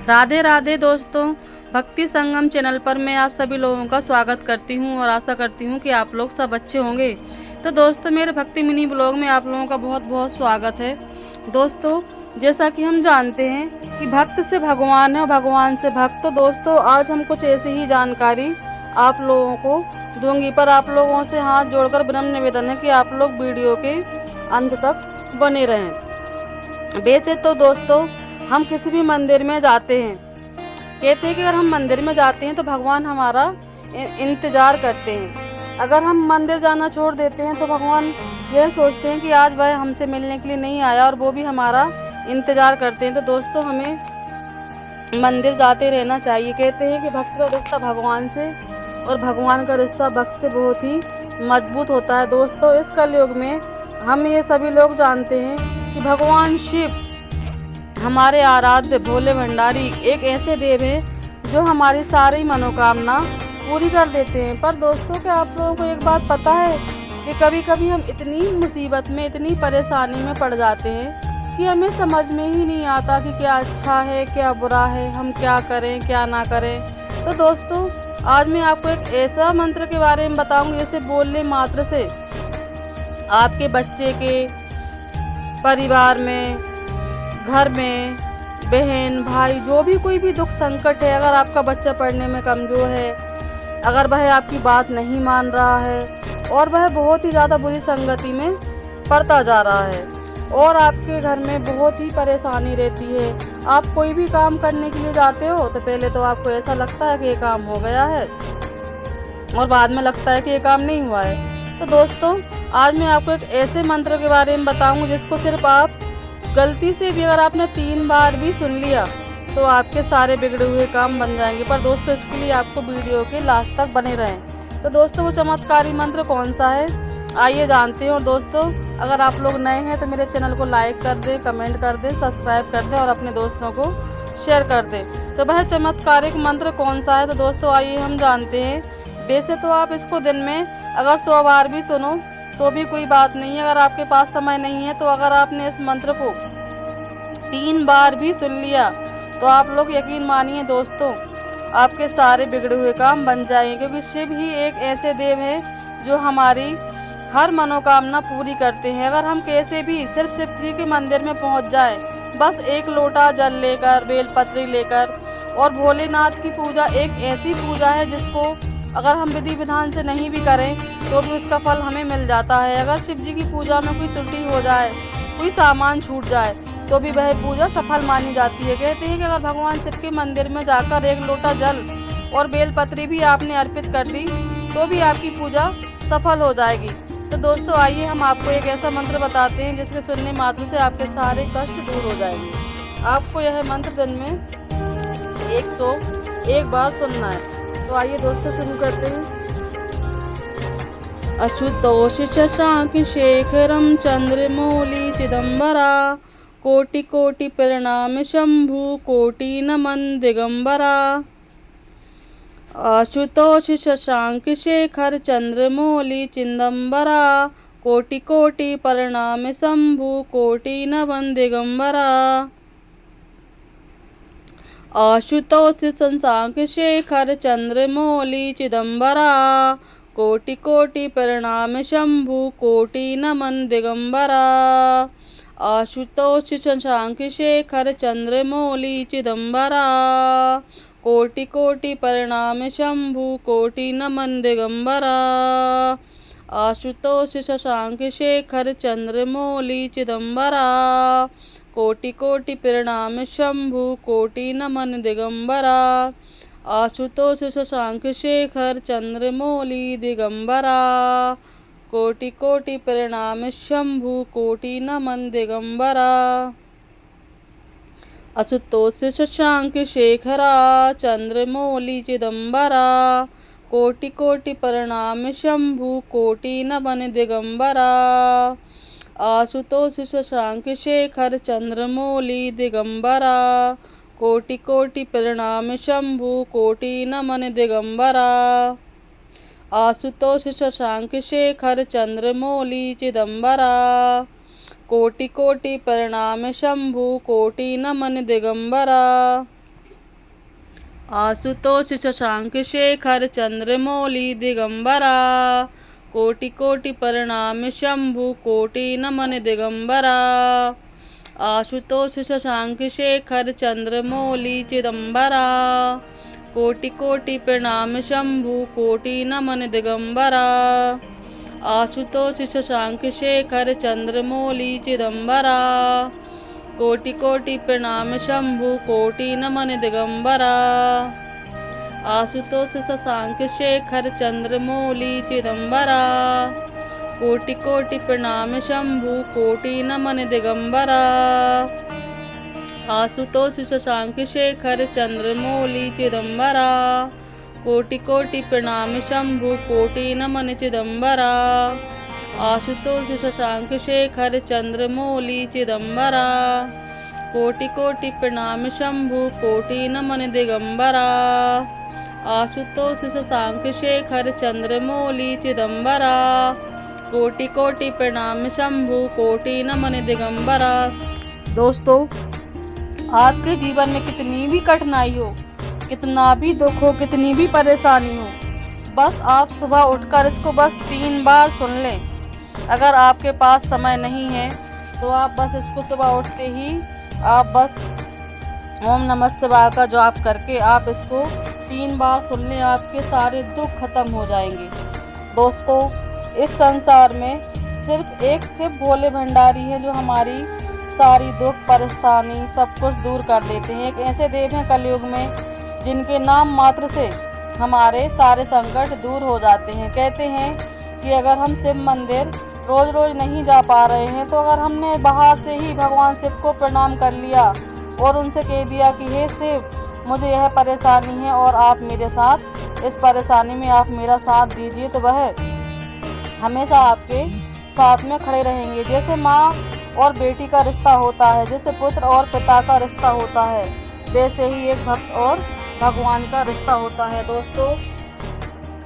राधे राधे दोस्तों, भक्ति संगम चैनल पर मैं आप सभी लोगों का स्वागत करती हूं और आशा करती हूं कि आप लोग सब अच्छे होंगे। तो दोस्तों, मेरे भक्ति मिनी ब्लॉग में आप लोगों का बहुत बहुत स्वागत है। दोस्तों, जैसा कि हम जानते हैं कि भक्त से भगवान है और भगवान से भक्त। तो दोस्तों, आज हम कुछ ऐसी ही जानकारी आप लोगों को दूंगी, पर आप लोगों से हाथ जोड़कर विनम्र निवेदन है कि आप लोग वीडियो के अंत तक बने रहें। वैसे तो दोस्तों, हम किसी भी मंदिर में जाते हैं, कहते हैं कि अगर हम मंदिर में जाते हैं तो भगवान हमारा इंतजार करते हैं। अगर हम मंदिर जाना छोड़ देते हैं तो भगवान यह सोचते हैं कि आज वह हमसे मिलने के लिए नहीं आया और वो भी हमारा इंतजार करते हैं। तो दोस्तों, हमें मंदिर जाते रहना चाहिए। कहते हैं कि भक्त का रिश्ता भगवान से और भगवान का रिश्ता भक्त से बहुत ही मजबूत होता है। दोस्तों, इस कलयुग में हम ये सभी लोग जानते हैं कि भगवान शिव हमारे आराध्य भोले भंडारी एक ऐसे देव हैं जो हमारी सारी मनोकामना पूरी कर देते हैं। पर दोस्तों, क्या आप लोगों को एक बात पता है कि कभी कभी हम इतनी मुसीबत में, इतनी परेशानी में पड़ जाते हैं कि हमें समझ में ही नहीं आता कि क्या अच्छा है क्या बुरा है, हम क्या करें क्या ना करें। तो दोस्तों, आज मैं आपको एक ऐसा मंत्र के बारे में बताऊंगी जैसे बोलने मात्र से आपके बच्चे के, परिवार में, घर में, बहन भाई, जो भी कोई भी दुख संकट है, अगर आपका बच्चा पढ़ने में कमज़ोर है, अगर वह आपकी बात नहीं मान रहा है और वह बहुत ही ज़्यादा बुरी संगति में पड़ता जा रहा है और आपके घर में बहुत ही परेशानी रहती है, आप कोई भी काम करने के लिए जाते हो तो पहले तो आपको ऐसा लगता है कि ये काम हो गया है और बाद में लगता है कि ये काम नहीं हुआ है। तो दोस्तों, आज मैं आपको एक ऐसे मंत्र के बारे में बताऊंगी जिसको सिर्फ आप गलती से भी अगर आपने 3 बार भी सुन लिया तो आपके सारे बिगड़े हुए काम बन जाएंगे। पर दोस्तों, इसके लिए आपको वीडियो के लास्ट तक बने रहें। तो दोस्तों, वो चमत्कारी मंत्र कौन सा है, आइए जानते हैं। और दोस्तों, अगर आप लोग नए हैं तो मेरे चैनल को लाइक कर दें, कमेंट कर दें, सब्सक्राइब कर दें और अपने दोस्तों को शेयर कर दें। तो वह चमत्कारिक मंत्र कौन सा है, तो दोस्तों आइए हम जानते हैं। वैसे तो आप इसको दिन में अगर 100 बार भी सुनो तो भी कोई बात नहीं है। अगर आपके पास समय नहीं है तो अगर आपने इस मंत्र को 3 बार भी सुन लिया तो आप लोग यकीन मानिए दोस्तों, आपके सारे बिगड़े हुए काम बन जाएंगे, क्योंकि शिव ही एक ऐसे देव हैं जो हमारी हर मनोकामना पूरी करते हैं। अगर हम कैसे भी सिर्फ शिव जी के मंदिर में पहुंच जाए, बस एक लोटा जल लेकर, बेलपत्री लेकर, और भोलेनाथ की पूजा एक ऐसी पूजा है जिसको अगर हम विधि विधान से नहीं भी करें तो भी उसका फल हमें मिल जाता है। अगर शिव जी की पूजा में कोई त्रुटि हो जाए, कोई सामान छूट जाए तो भी वह पूजा सफल मानी जाती है। कहते हैं कि अगर भगवान शिव के मंदिर में जाकर एक लोटा जल और बेलपत्री भी आपने अर्पित कर दी तो भी आपकी पूजा सफल हो जाएगी। तो दोस्तों, आइए हम आपको एक ऐसा मंत्र बताते हैं जिसके सुनने मात्र से आपके सारे कष्ट दूर हो जाएंगे। आपको यह मंत्र दिन में 101 बार सुनना है। तो आइए दोस्तों, शुरू करते हैं। अशुतोष शशांक शेखरम चंद्रमौलि चिदंबरा, कोटि कोटि प्रणाम शंभु कोटि नमन दिगंबरा। आशुतोष शशांक शेखर चंद्रमौलि चिदंबरा, कोटि कोटि प्रणाम शंभु कोटि नमन दिगंबरा। आशुतोष शशांक शेखर चंद्रमौलि चिदंबरा, कोटि कोटि प्रणाम शंभु कोटि नमन दिगंबरा। आशुतोष शशांक शेखर चंद्रमौलि चिदंबरा, कोटि कोटि प्रणाम शंभु कोटि नमन दिगंबरा। आशुतोष शशांक शेखर चंद्रमौलि चिदंबरा, कोटि कोटि प्रणाम शंभु कोटि नमन दिगंबरा। आशुतोष शशांक शेखर चंद्रमौलि दिगंबरा, कोटि कोटि प्रणाम शंभु कोटि नमन दिगंबरा। आशुतोष शशांक शेखरा चंद्रमौलि चिदंबरा, कोटि कोटि प्रणाम शंभु कोटि नमन दिगंबरा। आशुतोष शशांक शेखर चंद्रमौलि दिगंबरा, कोटि कोटि प्रणाम शंभु कोटि नमन दिगंबरा। आशुतोष शशांक शेखर चंद्रमौलि चिदंबरा, कोटि कोटि प्रणाम शंभु कोटि नमन दिगंबरा। आशुतोष शशांक शेखर चंद्रमौली दिगंबरा, कोटि कोटि प्रणाम शंभु कोटि नमन दिगंबरा। आशुतोष शशांक शेखर चंद्रमौली चिदंबरा, कोटि कोटि प्रणाम शंभु कोटि नमन दिगंबरा। आशुतोष शशांक शेखर चंद्रमौली चिदंबरा, कोटि कोटि प्रणाम शंभु कोटि नमन दिगंबरा। आशुतोष शशांक शेखर चंद्रमौली चिदंबरा, कोटि कोटि प्रणाम शंभु कोटि नमन दिगंबरा। आशुतोष शशांक शेखर चंद्रमौली चिदंबरा, कोटि कोटि प्रणाम शंभु कोटि नमन चिदंबरा। आशुतोष शशांक शेखर चंद्रमौली चिदंबरा, कोटि कोटि प्रणाम शंभु कोटि नमन दिगंबरा। आशुतोष शशांक शेखर चंद्रमौली चिदंबरा, कोटि कोटि प्रणाम शंभु कोटि नमन दिगंबरा। दोस्तों, आपके जीवन में कितनी भी कठिनाई हो, कितना भी दुख हो, कितनी भी परेशानी हो, बस आप सुबह उठकर इसको बस 3 बार सुन लें। अगर आपके पास समय नहीं है तो आप बस इसको सुबह उठते ही आप बस ओम नमः शिवाय का जाप करके आप इसको 3 बार सुन लें, आपके सारे दुख खत्म हो जाएंगे। दोस्तों, इस संसार में सिर्फ एक शिव भोले भंडारी है जो हमारी सारी दुख परेशानी सब कुछ दूर कर देते हैं। एक ऐसे देव हैं कलयुग में जिनके नाम मात्र से हमारे सारे संकट दूर हो जाते हैं। कहते हैं कि अगर हम शिव मंदिर रोज रोज नहीं जा पा रहे हैं तो अगर हमने बाहर से ही भगवान शिव को प्रणाम कर लिया और उनसे कह दिया कि हे शिव, मुझे यह परेशानी है और आप मेरे साथ इस परेशानी में आप मेरा साथ दीजिए, तो वह हमेशा आपके साथ में खड़े रहेंगे। जैसे माँ और बेटी का रिश्ता होता है, जैसे पुत्र और पिता का रिश्ता होता है, वैसे ही एक भक्त और भगवान का रिश्ता होता है। दोस्तों,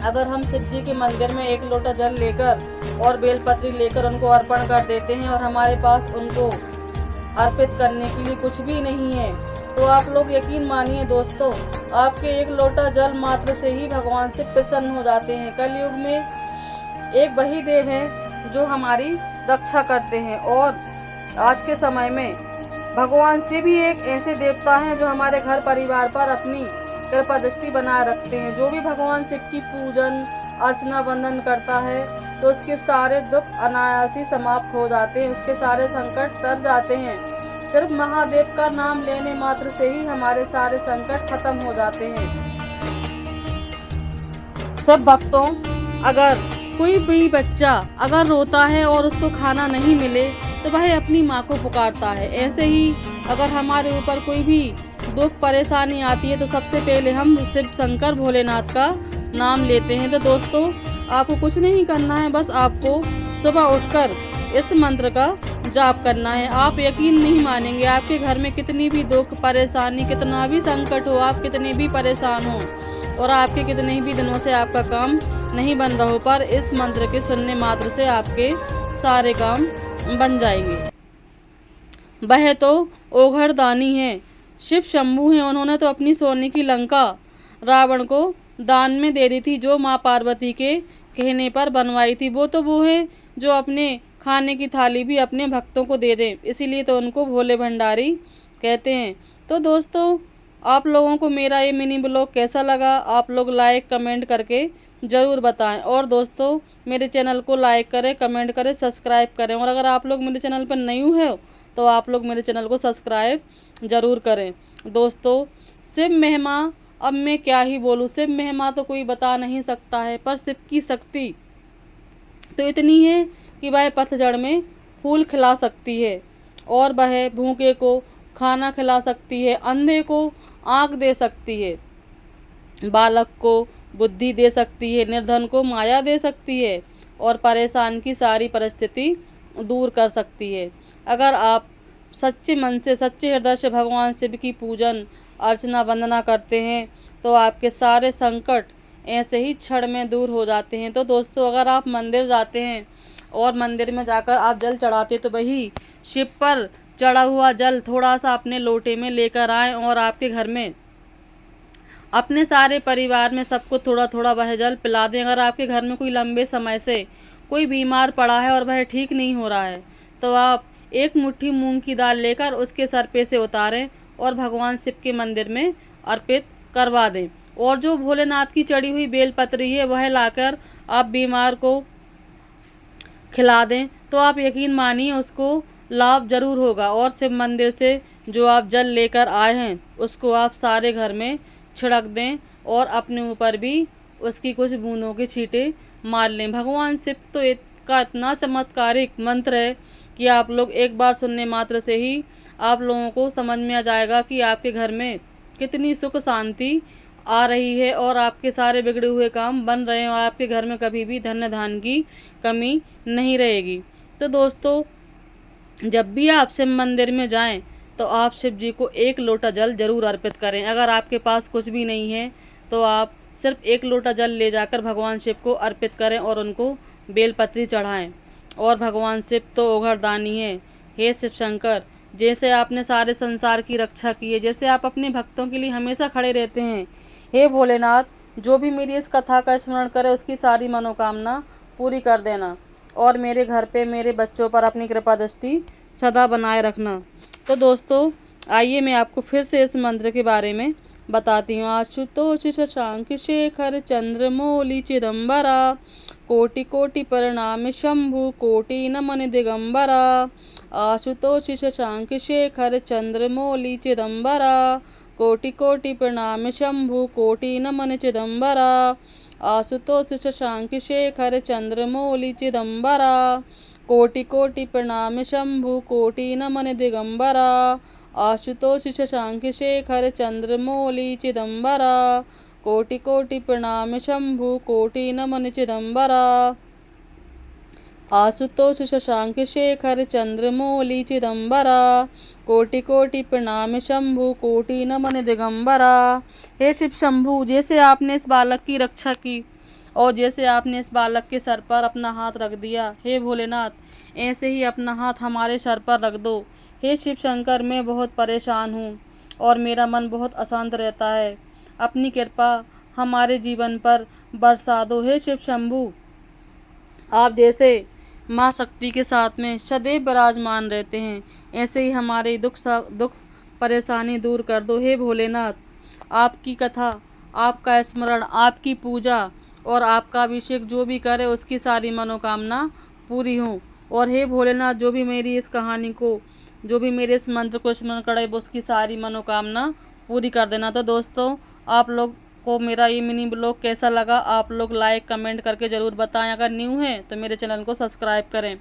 अगर हम शिव जी के मंदिर में 1 लोटा जल लेकर और बेलपत्री लेकर उनको अर्पण कर देते हैं और हमारे पास उनको अर्पित करने के लिए कुछ भी नहीं है, तो आप लोग यकीन मानिए दोस्तों, आपके 1 लोटा जल मात्र से ही भगवान से प्रसन्न हो जाते हैं। कलयुग में एक वही देव है जो हमारी रक्षा करते हैं और आज के समय में भगवान शिव भी एक ऐसे देवता हैं जो हमारे घर परिवार पर अपनी कृपा दृष्टि बनाए रखते हैं। जो भी भगवान शिव की पूजन अर्चना वंदन करता है तो उसके सारे दुख अनायास ही समाप्त हो जाते हैं, उसके सारे संकट तर जाते हैं। सिर्फ महादेव का नाम लेने मात्र से ही हमारे सारे संकट खत्म हो जाते हैं। सब भक्तों, अगर कोई भी बच्चा अगर रोता है और उसको खाना नहीं मिले तो वह अपनी माँ को पुकारता है। ऐसे ही अगर हमारे ऊपर कोई भी दुख परेशानी आती है तो सबसे पहले हम शिव शंकर भोलेनाथ का नाम लेते हैं। तो दोस्तों, आपको कुछ नहीं करना है, बस आपको सुबह उठकर इस मंत्र का जाप करना है। आप यकीन नहीं मानेंगे, आपके घर में कितनी भी दुख परेशानी, कितना भी संकट हो, आप कितने भी परेशान हो और आपके कितने भी दिनों से आपका काम नहीं बन रहा हो, पर इस मंत्र के सुनने मात्र से आपके सारे काम बन जाएंगे। वह तो ओघड़ दानी है, शिव शंभू हैं। उन्होंने तो अपनी सोने की लंका रावण को दान में दे दी थी, जो माँ पार्वती के कहने पर बनवाई थी। वो है जो अपने खाने की थाली भी अपने भक्तों को दे दें, इसीलिए तो उनको भोले भंडारी कहते हैं। तो दोस्तों, आप लोगों को मेरा ये मिनी ब्लॉग कैसा लगा, आप लोग लाइक कमेंट करके ज़रूर बताएं। और दोस्तों, मेरे चैनल को लाइक करें, कमेंट करें, सब्सक्राइब करें। और अगर आप लोग मेरे चैनल पर न्यू है तो आप लोग मेरे चैनल को सब्सक्राइब ज़रूर करें। दोस्तों, शिव महिमा अब मैं क्या ही बोलूँ, शिव महिमा तो कोई बता नहीं सकता है, पर शिव की शक्ति तो इतनी है कि वह पतझड़ में फूल खिला सकती है और वह भूखे को खाना खिला सकती है, अंधे को आँख दे सकती है, बालक को बुद्धि दे सकती है, निर्धन को माया दे सकती है और परेशान की सारी परिस्थिति दूर कर सकती है। अगर आप सच्चे मन से, सच्चे हृदय से भगवान शिव की पूजन अर्चना वंदना करते हैं तो आपके सारे संकट ऐसे ही क्षण में दूर हो जाते हैं। तो दोस्तों, अगर आप मंदिर जाते हैं और मंदिर में जाकर आप जल चढ़ाते तो वही शिव पर चढ़ा हुआ जल थोड़ा सा अपने लोटे में लेकर आएं और आपके घर में अपने सारे परिवार में सबको थोड़ा थोड़ा वह जल पिला दें। अगर आपके घर में कोई लंबे समय से कोई बीमार पड़ा है और वह ठीक नहीं हो रहा है, तो आप एक मुट्ठी मूंग की दाल लेकर उसके सर पे से उतारें और भगवान शिव के मंदिर में अर्पित करवा दें। और जो भोलेनाथ की चढ़ी हुई बेलपत्री है वह लाकर आप बीमार को खिला दें, तो आप यकीन मानिए उसको लाभ जरूर होगा। और शिव मंदिर से जो आप जल लेकर आए हैं उसको आप सारे घर में छिड़क दें और अपने ऊपर भी उसकी कुछ बूंदों के छींटे मार लें। भगवान शिव तो का इतना चमत्कारिक मंत्र है कि आप लोग एक बार सुनने मात्र से ही आप लोगों को समझ में आ जाएगा कि आपके घर में कितनी सुख शांति आ रही है और आपके सारे बिगड़े हुए काम बन रहे हैं और आपके घर में कभी भी धन धान की कमी नहीं रहेगी। तो दोस्तों, जब भी आप शिव मंदिर में जाएं तो आप शिव जी को एक लोटा जल जरूर अर्पित करें। अगर आपके पास कुछ भी नहीं है तो आप सिर्फ एक लोटा जल ले जाकर भगवान शिव को अर्पित करें और उनको बेलपत्री चढ़ाएं। और भगवान शिव तो ओघरदानी है। हे शिव शंकर, जैसे आपने सारे संसार की रक्षा की है, जैसे आप अपने भक्तों के लिए हमेशा खड़े रहते हैं, हे भोलेनाथ, जो भी मेरी इस कथा का स्मरण करे उसकी सारी मनोकामना पूरी कर देना और मेरे घर पे मेरे बच्चों पर अपनी कृपा दृष्टि सदा बनाए रखना। तो दोस्तों, आइए मैं आपको फिर से इस मंत्र के बारे में बताती हूँ। आशुतोष शशांक शेखर चंद्रमौलि चिदम्बरा, कोटि कोटि प्रणाम शंभु कोटि नमन दिगंबरा। आशुतोष शशांक शेखर चंद्रमौलि चिदम्बरा, कोटि कोटि प्रणाम शंभु कोटि नमन चिदम्बरा। आशुतोष शशांक शेखर चंद्रमौलि चिदम्बरा, कोटि कोटि प्रणाम शंभु कोटि नमन दिगंबरा। आशुतोष शशांक शेखर चंद्रमौलि चिदम्बरा, कोटि कोटि प्रणाम शंभु कोटि नमन चिदम्बरा। आशुतोष शशांक शेखर चंद्रमौलि चिदम्बरा, कोटि कोटि प्रणाम शंभु कोटि नमन दिगंबरा। हे शिव शंभु, जैसे आपने इस बालक की रक्षा की और जैसे आपने इस बालक के सर पर अपना हाथ रख दिया, हे भोलेनाथ, ऐसे ही अपना हाथ हमारे सर पर रख दो। हे शिव शंकर, मैं बहुत परेशान हूँ और मेरा मन बहुत अशांत रहता है। अपनी कृपा हमारे जीवन पर बरसा दो। हे शिव शंभु, आप जैसे माँ शक्ति के साथ में सदैव विराजमान रहते हैं, ऐसे ही हमारे दुख परेशानी दूर कर दो। हे भोलेनाथ, आपकी कथा, आपका स्मरण, आपकी पूजा और आपका अभिषेक जो भी करे उसकी सारी मनोकामना पूरी हो। और हे भोलेनाथ, जो भी मेरी इस कहानी को, जो भी मेरे इस मंत्र को स्मरण करे उसकी सारी मनोकामना पूरी कर देना। तो दोस्तों, आप लोग को मेरा ये मिनी ब्लॉग कैसा लगा आप लोग लाइक कमेंट करके ज़रूर बताएं। अगर न्यू हैं तो मेरे चैनल को सब्सक्राइब करें।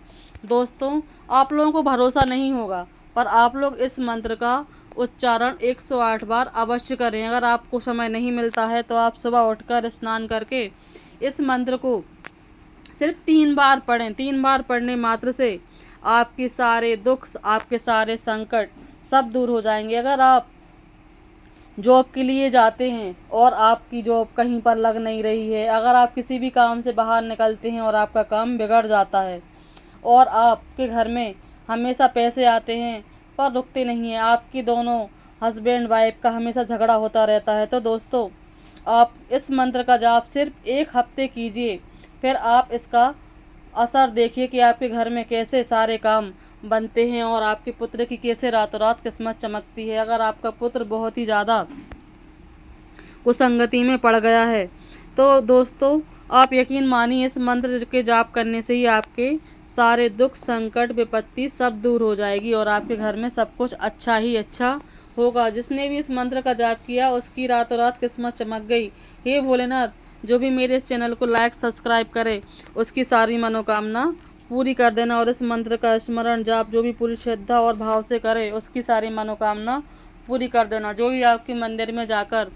दोस्तों, आप लोगों को भरोसा नहीं होगा पर आप लोग इस मंत्र का उच्चारण 108 बार अवश्य करें। अगर आपको समय नहीं मिलता है तो आप सुबह उठकर स्नान करके इस मंत्र को सिर्फ 3 बार पढ़ें। 3 बार पढ़ने मात्र से आपके सारे दुख, आपके सारे संकट सब दूर हो जाएंगे। अगर आप जॉब के लिए जाते हैं और आपकी जॉब कहीं पर लग नहीं रही है, अगर आप किसी भी काम से बाहर निकलते हैं और आपका काम बिगड़ जाता है और आपके घर में हमेशा पैसे आते हैं पर रुकते नहीं हैं, आपकी दोनों हस्बैंड वाइफ का हमेशा झगड़ा होता रहता है, तो दोस्तों आप इस मंत्र का जाप सिर्फ 1 हफ्ते कीजिए। फिर आप इसका असर देखिए कि आपके घर में कैसे सारे काम बनते हैं और आपके पुत्र की कैसे रातों रात किस्मत चमकती है। अगर आपका पुत्र बहुत ही ज़्यादा कुसंगति में पड़ गया है तो दोस्तों आप यकीन मानिए इस मंत्र के जाप करने से ही आपके सारे दुख संकट विपत्ति सब दूर हो जाएगी और आपके घर में सब कुछ अच्छा ही अच्छा होगा। जिसने भी इस मंत्र का जाप किया उसकी रातों रात किस्मत चमक गई। हे भोलेनाथ, जो भी मेरे इस चैनल को लाइक सब्सक्राइब करे उसकी सारी मनोकामना पूरी कर देना और इस मंत्र का स्मरण जाप जो भी पूरी श्रद्धा और भाव से करे उसकी सारी मनोकामना पूरी कर देना। जो भी आपके मंदिर में जाकर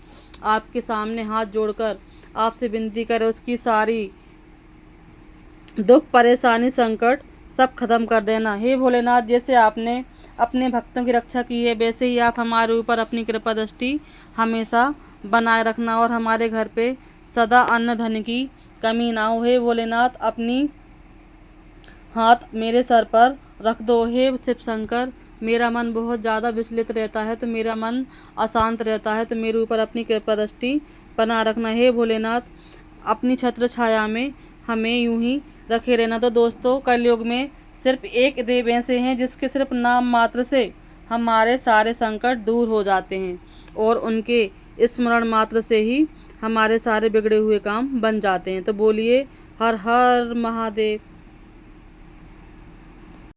आपके सामने हाथ जोड़कर आपसे विनती करे उसकी सारी दुख परेशानी संकट सब खत्म कर देना। हे भोलेनाथ, जैसे आपने अपने भक्तों की रक्षा की है वैसे ही आप हमारे ऊपर अपनी कृपा दृष्टि हमेशा बनाए रखना और हमारे घर पे सदा अन्न धन की कमी ना हो। हे भोलेनाथ, अपनी हाथ मेरे सर पर रख दो। हे शिव शंकर, मेरा मन बहुत ज़्यादा विचलित रहता है, तो मेरा मन अशांत रहता है, तो मेरे ऊपर अपनी कृपा दृष्टि बना रखना। हे भोलेनाथ, अपनी छत्र छाया में हमें यूं ही रखे रहना। तो दोस्तों, कलयुग में सिर्फ एक देव ऐसे हैं जिसके सिर्फ नाम मात्र से हमारे सारे संकट दूर हो जाते हैं, और उनके स्मरण मात्र से ही हमारे सारे बिगड़े हुए काम बन जाते हैं। तो बोलिए हर हर महादेव।